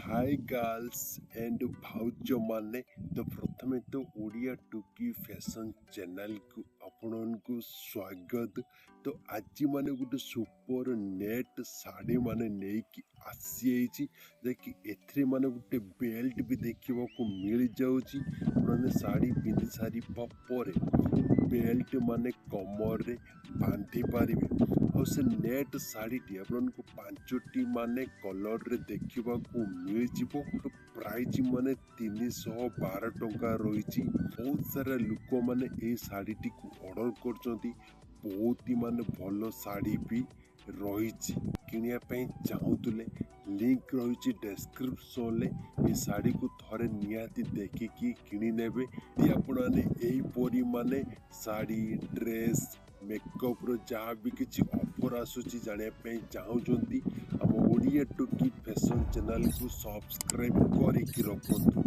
Hi girls and भाउज माने तो प्रथमे तो ओडिया टुकी फैशन चैनल को आपण को स्वागत। तो आज माने गोटे सुपर नेट साड़ी माने नेकी आसी देखि एथरे माने गोटे बेल्ट भी देखा मिल जाउची। माने साड़ी पिंधि सारी पर बेल्ट माने कमर रे बांधि पारिबे और से नेट साड़ी टी आपको पांचटी माने कलर रे देखा मिल जिवो। तो प्राइस माने 312 टंका रही। बहुत सारा लोक माने ए साड़ी टी को ऑर्डर करचंती। बहुत ही माने भल साड़ी भी रही। किनिया पे चाहूले लिंक रही डेस्क्रिप्शन ले। साड़ी को थरे निहाती देखिकी किनी नेबे। यदि आपने एहीपरी माने साड़ी ड्रेस मेकअप रो जहाँ भी किसी ऑफर आसूची जानिया चाहूँगी आम ओडिया टुकी फैशन चैनल को सब्सक्राइब करके रखु।